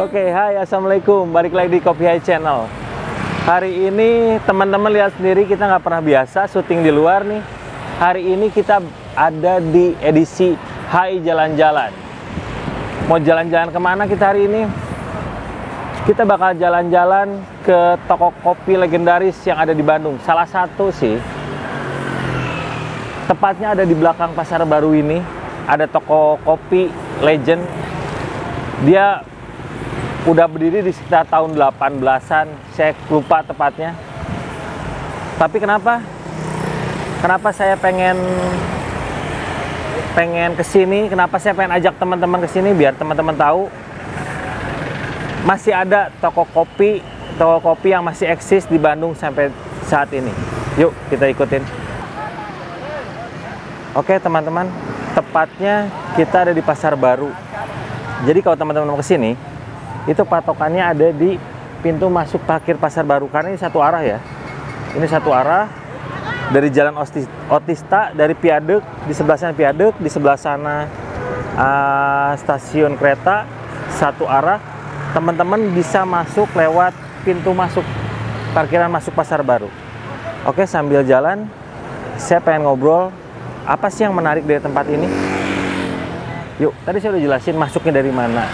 Oke, hai, assalamualaikum. Balik lagi di Kopi Hai Channel. Hari ini teman-teman lihat sendiri, kita nggak pernah biasa syuting di luar nih. Hari ini kita ada di edisi Hai Jalan-Jalan. Mau jalan-jalan kemana kita hari ini? Kita bakal jalan-jalan ke toko kopi legendaris yang ada di Bandung. Salah satu sih, tepatnya ada di belakang Pasar Baru ini. Ada toko kopi legend. Dia udah berdiri di sekitar tahun 18-an, saya lupa tepatnya. Tapi kenapa saya pengen kesini, kenapa saya pengen ajak teman-teman kesini, biar teman-teman tahu masih ada toko kopi yang masih eksis di Bandung sampai saat ini. Yuk kita ikutin. Oke teman-teman, tepatnya kita ada di Pasar Baru. Jadi kalau teman-teman mau kesini, itu patokannya ada di pintu masuk parkir Pasar Baru, karena ini satu arah ya. Ini satu arah dari Jalan Otista, dari Piadek, di sebelah sana Piadek, di sebelah sana stasiun kereta, satu arah. Teman-teman bisa masuk lewat pintu masuk parkiran masuk Pasar Baru. Oke, sambil jalan saya pengen ngobrol apa sih yang menarik dari tempat ini. Yuk, tadi saya udah jelasin masuknya dari mana.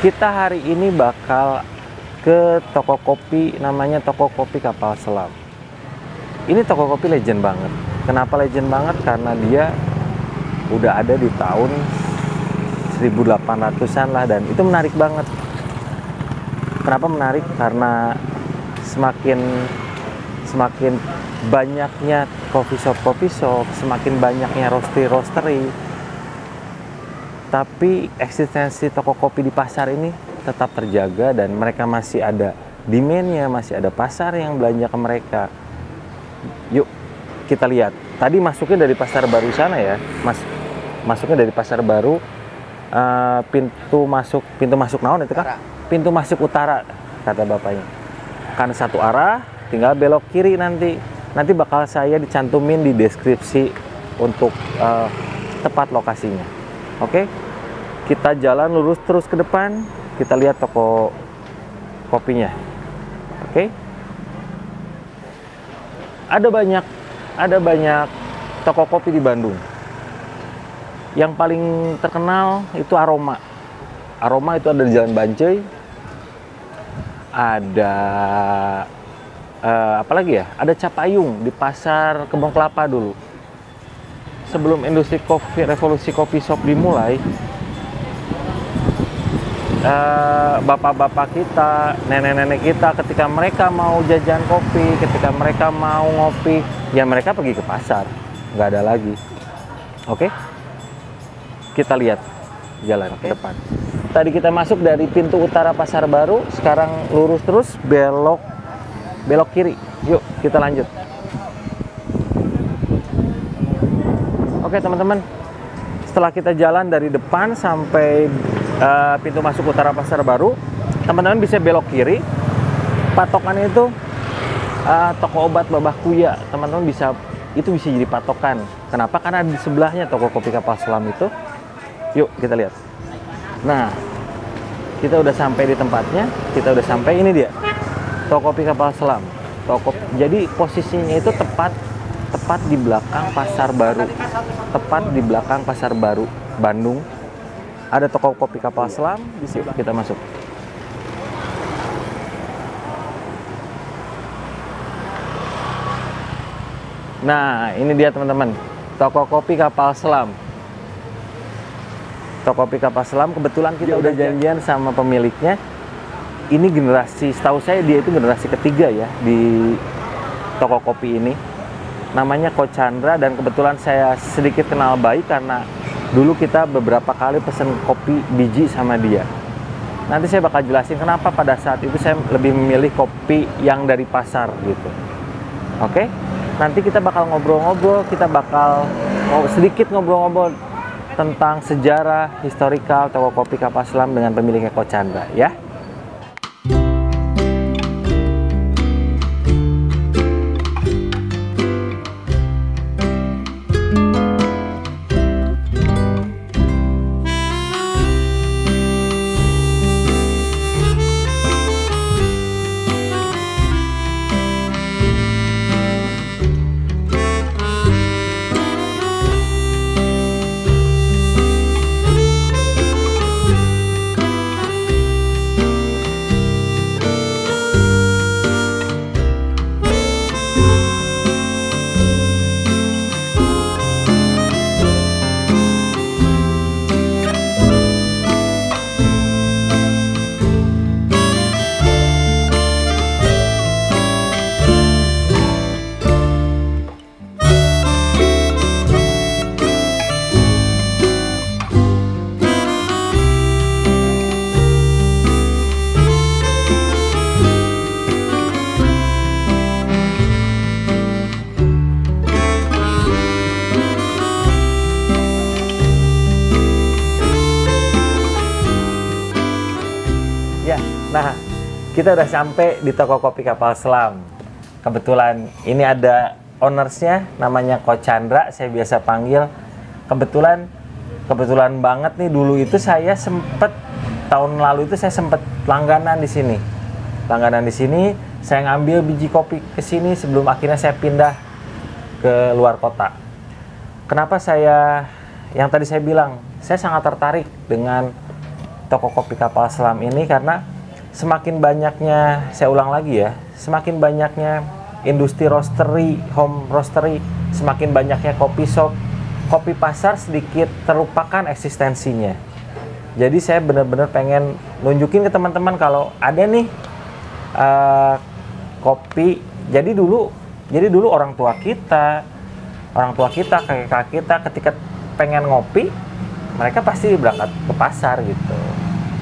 Kita hari ini bakal ke toko kopi, namanya Toko Kopi Kapal Selam. Ini toko kopi legend banget. Kenapa legend banget? Karena dia udah ada di tahun 1800-an lah, dan itu menarik banget. Kenapa menarik? Karena semakin banyaknya coffee shop, semakin banyaknya roastery, tapi eksistensi toko kopi di pasar ini tetap terjaga dan mereka masih ada demand-nya, masih ada pasar yang belanja ke mereka. Yuk kita lihat. Tadi masuknya dari Pasar Baru sana ya, masuknya dari Pasar Baru, pintu masuk naon itu kan? Pintu masuk utara kata bapaknya. Karena satu arah, tinggal belok kiri nanti bakal saya dicantumin di deskripsi untuk tepat lokasinya. Oke, kita jalan lurus terus ke depan, kita lihat toko kopinya. Oke, ada banyak toko kopi di Bandung. Yang paling terkenal itu Aroma itu ada di Jalan Bancai. Ada apa lagi ya, ada Capayung di Pasar Kebon Kelapa dulu. Sebelum industri kopi, revolusi kopi shop dimulai, bapak-bapak kita, nenek-nenek kita, ketika mereka mau jajan kopi, ketika mereka mau ngopi, ya mereka pergi ke pasar, nggak ada lagi. Oke, kita lihat jalan ke depan. Tadi kita masuk dari pintu utara Pasar Baru, sekarang lurus terus, belok kiri. Yuk kita lanjut. Oke teman-teman, setelah kita jalan dari depan sampai pintu masuk utara Pasar Baru, teman-teman bisa belok kiri. Patokannya itu toko obat Babah Kuya. Teman-teman bisa jadi patokan. Kenapa? Karena di sebelahnya toko kopi Kapal Selam itu. Yuk kita lihat. Nah, kita udah sampai di tempatnya. Kita udah sampai, ini dia toko kopi Kapal Selam. Jadi posisinya itu tepat di belakang Pasar Baru, tepat di belakang Pasar Baru Bandung. Ada toko kopi Kapal Selam di situ. Kita masuk. Nah, ini dia teman-teman, toko kopi Kapal Selam. Toko kopi Kapal Selam, kebetulan kita udah janjian sama pemiliknya. Ini generasi, setahu saya dia itu generasi ketiga ya di toko kopi ini. Namanya Ko Chandra, dan kebetulan saya sedikit kenal baik karena Dulu kita beberapa kali pesen kopi biji sama dia. Nanti saya bakal jelasin kenapa pada saat itu saya lebih memilih kopi yang dari pasar gitu. Oke? Nanti kita bakal ngobrol-ngobrol, kita bakal sedikit ngobrol-ngobrol tentang sejarah, historical toko kopi Kapal Selam dengan pemiliknya Ko Chandra ya. Nah, kita udah sampai di toko kopi Kapal Selam. Kebetulan ini ada ownersnya, namanya Ko Chandra, saya biasa panggil. Kebetulan banget nih, dulu itu saya sempet, tahun lalu itu saya sempet langganan di sini. Langganan di sini, saya ngambil biji kopi ke sini sebelum akhirnya saya pindah ke luar kota. Kenapa yang tadi saya bilang, saya sangat tertarik dengan toko kopi Kapal Selam ini karena semakin banyaknya, saya ulang lagi ya, semakin banyaknya industri roastery, home roastery, semakin banyaknya kopi shop, kopi pasar sedikit terlupakan eksistensinya. Jadi saya benar-benar pengen nunjukin ke teman-teman kalau ada nih kopi. Jadi dulu orang tua kita, kakek-kakek kita ketika pengen ngopi, mereka pasti berangkat ke pasar gitu.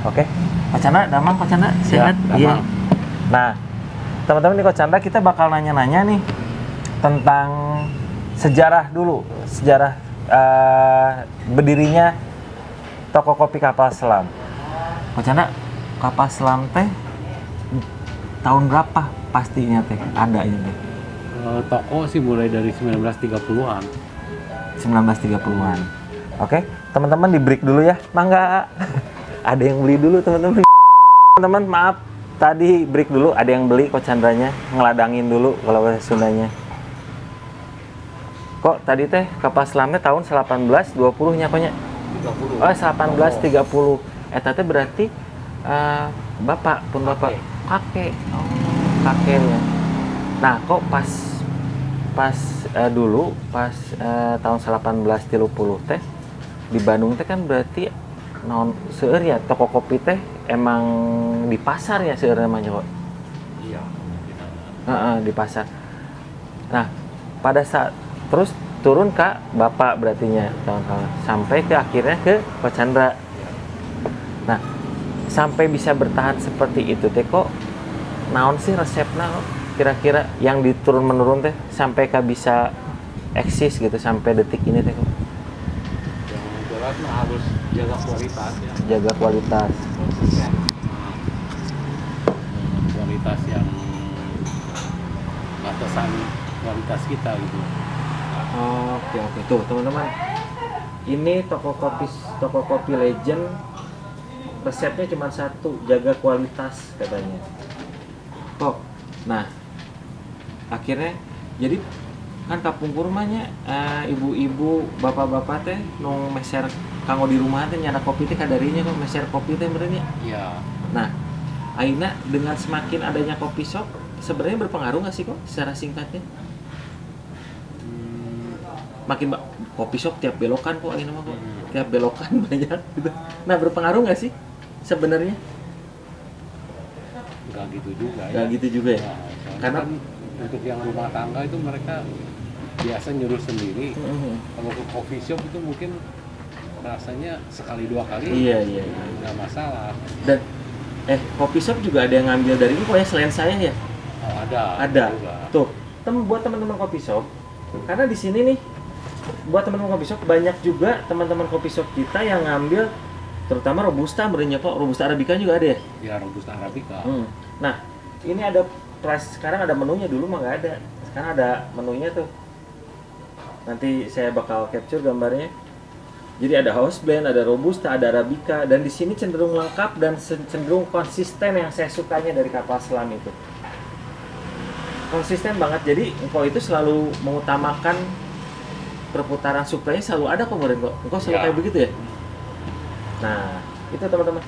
Oke. Ko Chandra, damang Ko Chandra, sehat? Iya. Nah, teman-teman di Ko Chandra kita bakal nanya-nanya nih tentang sejarah dulu, sejarah berdirinya toko kopi Kapal Selam. Ko Chandra, Kapal Selam teh tahun berapa pastinya teh adanya teh? Toko sih mulai dari 1930-an. 1930-an. Oke, teman-teman di break dulu ya, mangga. Ada yang beli dulu teman-teman. Teman-teman maaf, tadi break dulu, ada yang beli Ko Chandranya, ngeladangin dulu kalau bahasa Sundanya. Kok tadi teh Kapal Selamnya tahun 1820 nya koknya? 30. Oh, 1830. Teh berarti bapak pun bapak kakek. Oh, kakeknya. Nah, kok pas dulu pas tahun 1830 teh di Bandung teh kan berarti non seueur ya toko kopi teh emang di pasar ya seueur namanya kok. Iya. Di pasar. Nah, pada saat terus turun ke bapak berartinya kawan-kawan sampai ke akhirnya ke Ko Chandra. Nah, sampai bisa bertahan seperti itu teh kok naon sih resepnya kok kira-kira yang diturun menurun teh sampai bisa eksis gitu sampai detik ini teh kok. Yang jelas mah harus jaga kualitas ya. Jaga kualitas. Kualitas yang batasan kualitas kita gitu. Oke. Tuh teman-teman, ini toko kopi legend, resepnya cuma satu, jaga kualitas katanya. Kok, nah akhirnya jadi kan kapung kurmanya ibu-ibu bapak-bapak teh nong meser kanggo di rumah teh nyana kopi teh kadarinya kok meser kopi teh benernya. Iya. Nah, aina dengan semakin adanya kopi shop sebenarnya berpengaruh nggak sih kok secara singkatnya? Makin kopi shop tiap belokan kok aina mah kok tiap belokan banyak gitu. Nah, berpengaruh nggak sih sebenarnya? Nggak gitu juga ya. Nggak gitu juga ya. Nah, Karena kan untuk yang rumah tangga itu mereka biasa nyuruh sendiri. Kalau ke coffee shop itu mungkin rasanya sekali dua kali Iya. nggak masalah. Dan kopi shop juga ada yang ngambil dari ini kok ya selain saya ya? Oh, ada juga. Tuh, buat teman-teman kopi shop, karena di sini nih buat teman-teman kopi shop banyak juga teman-teman kopi shop kita yang ngambil terutama robusta, merenya kok robusta arabica juga ada ya? Ya, robusta arabica. Nah, ini ada price sekarang, ada menunya, dulu mah nggak ada. Sekarang ada menunya tuh. Nanti saya bakal capture gambarnya. Jadi ada house blend, ada robusta, ada arabica, dan di sini cenderung lengkap dan cenderung konsisten yang saya sukanya dari kapal selam itu. Konsisten banget. Jadi engkau itu selalu mengutamakan perputaran suplainya, selalu ada kok Moren kok. Engkau selalu kayak begitu ya? Nah, itu teman-teman.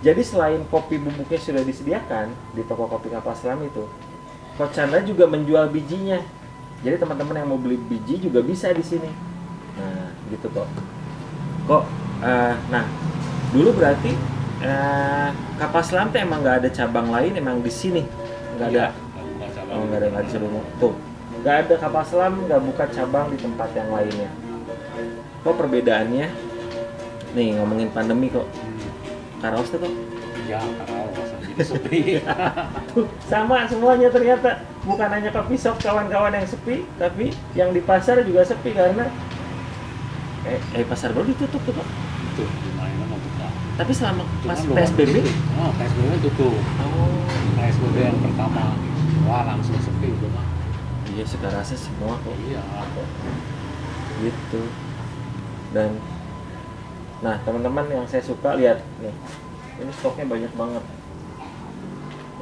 Jadi selain kopi bubuknya sudah disediakan di toko kopi kapal selam itu, Coach Chandra juga menjual bijinya. Jadi teman-teman yang mau beli biji juga bisa di sini. Nah, gitu kok. Nah, dulu berarti kapal selam tuh emang nggak ada cabang lain, emang di sini nggak ada. Nggak ada di seluruh tuh. Nggak ada kapal selam nggak buka cabang di tempat yang lainnya. Kok perbedaannya? Nih ngomongin pandemi kok. Karaos tuh kok. Ya, karaos jadi sepi. Tuh, sama semuanya ternyata. Bukan hanya kopi shop kawan-kawan yang sepi, tapi yang di pasar juga sepi karena pasar baru ditutup tuh kok. Itu lumayan mau buka. Tapi selama pas Cuman PSBB? Oh, PSBB tutup. Oh. PSBB yang pertama, wah langsung sepi itu mah. Iya, sekarang rasa semua kok. Iya. Gitu. Dan nah, teman-teman yang saya suka lihat nih. Ini stoknya banyak banget.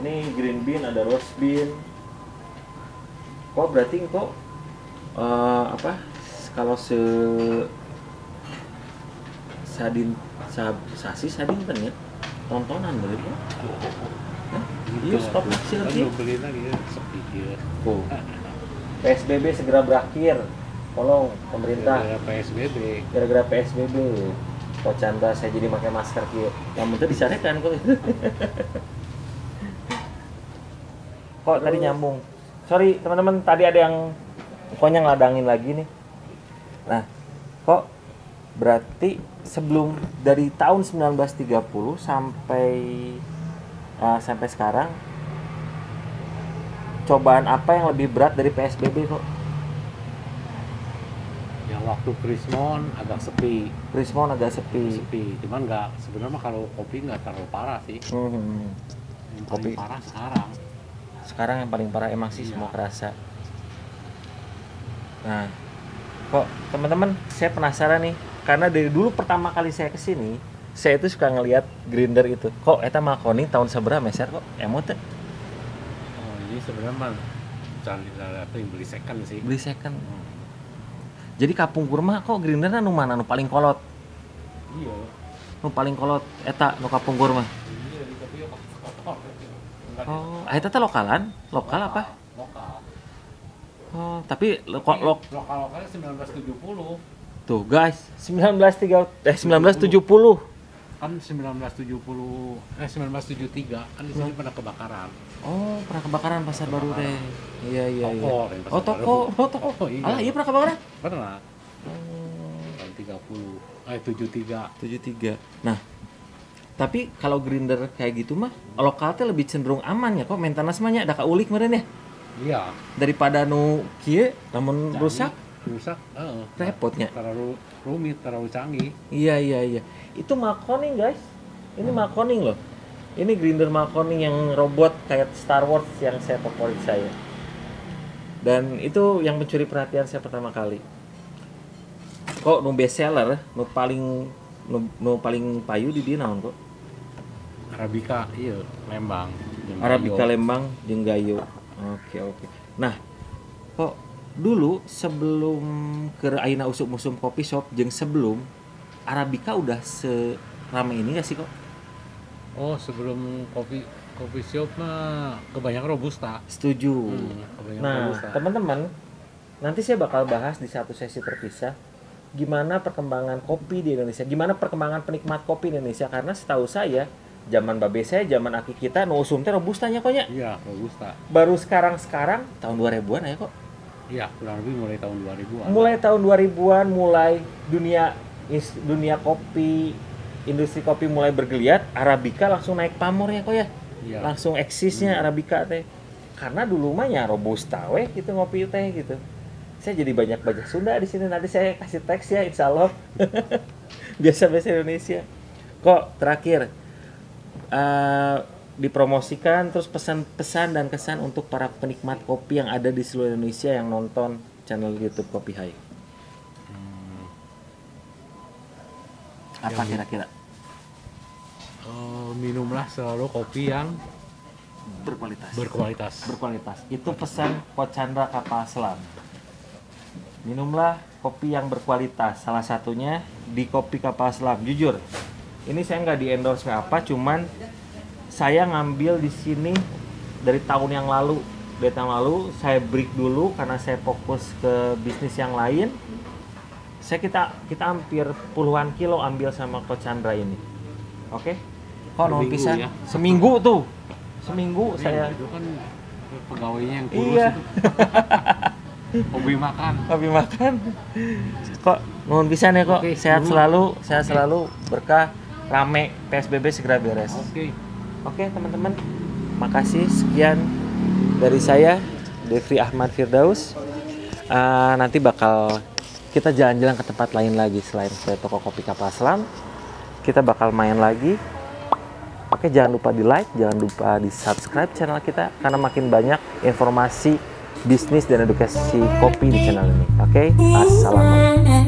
Ini green bean, ada roast bean. Kok berarti kok kalau sadin kan ya? Tontonan berarti ya? Iya, stop sih lagi. Lu beli lagi sepi dia. PSBB segera berakhir. Tolong pemerintah. Gara-gara PSBB. Kok Chandra saya jadi pakai masker kieu. Yang penting disarekan kok. Kok tadi nyambung. Sorry teman-teman, tadi ada yang pokoknya ngeladangin lagi nih. Nah, kok berarti sebelum dari tahun 1930 sampai sekarang cobaan apa yang lebih berat dari PSBB kok? Yang waktu Prismon agak sepi. Cuman nggak, sebenarnya kalau kopi nggak terlalu parah sih. Yang paling parah sekarang yang paling parah emang sih, semua kerasa. Nah, kok teman-teman, saya penasaran nih, karena dari dulu pertama kali saya kesini, saya itu suka ngelihat grinder itu. Kok eta Makoni tahun seberapa meser kok? Emot teh? Oh, ini sebenarnya mah cari yang beli second sih. Beli second. Jadi kapung kurma kok grindernya nu mana nu paling kolot? Iya. Nu paling kolot eta nu kapung kurma. Iya, di kopi kotor. Oh, eta teh lokalan? Lokal apa? Lokal. Oh, tapi lokalnya 1970. Tuh, guys, 1970. Kan 1973 kan di sini pernah kebakaran. Oh, pernah kebakaran pasar baru deh. Iya. Toko. Oh, Iya. Alah, iya pernah kebakaran? Pernah. Tahun 73. Nah, tapi kalau grinder kayak gitu mah lokal teh lebih cenderung aman ya kok, maintenance mah nya ada kaulik meureun ya. Iya. Daripada nu kieu lamun rusak repotnya. Terlalu rumit, terlalu canggih. Iya. Itu Makoning guys. Ini Makoning loh. Ini grinder Makoning yang robot kayak Star Wars yang saya favorit saya. Dan itu yang mencuri perhatian saya pertama kali. Kok nu best seller, nu paling payu di dia naon kok? Arabica, iya, Lembang. Arabica Lembang jeung Gayo. Oke. Nah, kok dulu sebelum ke ayeuna usuk musim kopi shop jeung sebelum Arabica udah serame ini gak sih kok? Oh, sebelum kopi shop mah kebanyakan robusta. Setuju. Nah, robusta. teman-teman, nanti saya bakal bahas di satu sesi terpisah gimana perkembangan kopi di Indonesia, gimana perkembangan penikmat kopi di Indonesia, karena setahu saya zaman babe saya, zaman aki kita nu usum teh robustanya kok nya. Iya, robusta. Baru sekarang tahun 2000-an ya kok. Iya, kurang lebih mulai tahun 2000-an. Mulai tahun 2000-an mulai dunia dunia kopi, industri kopi mulai bergeliat, Arabica langsung naik pamor ya kok ya. Iya. Langsung eksisnya Arabica teh. Karena dulu mah ya Robusta weh gitu ngopi teh gitu. Saya jadi banyak baca Sunda di sini, nanti saya kasih teks ya insya Allah. Biasa bahasa Indonesia. Kok terakhir dipromosikan terus pesan-pesan dan kesan untuk para penikmat kopi yang ada di seluruh Indonesia yang nonton channel YouTube Kopi Hai. Apa kira-kira? Minumlah selalu kopi yang Berkualitas. Itu pesan Coach Chandra Kapal Selam. Minumlah kopi yang berkualitas. Salah satunya di Kopi Kapal Selam. Jujur, ini saya nggak di endorse nggak apa, cuman saya ngambil di sini dari tahun yang lalu. Dari tahun lalu saya break dulu karena saya fokus ke bisnis yang lain. Kita hampir puluhan kilo ambil sama Coach Chandra ini. Oke? Kok non pisan? Ya. Seminggu tuh. Seminggu saya. Itu kan pegawainya yang kurus. Iya. Hobi makan. Kok nuhun pisan ya kok. Oke, Sehat selalu, berkah, rame, PSBB segera beres. Oke, teman-teman. Makasih, sekian dari saya, Devri Ahmad Firdaus. Nanti bakal kita jalan-jalan ke tempat lain lagi selain ke toko kopi Kapal Selam. Kita bakal main lagi. Oke, jangan lupa di like, jangan lupa di subscribe channel kita karena makin banyak informasi bisnis dan edukasi kopi di channel ini. Oke, assalamualaikum.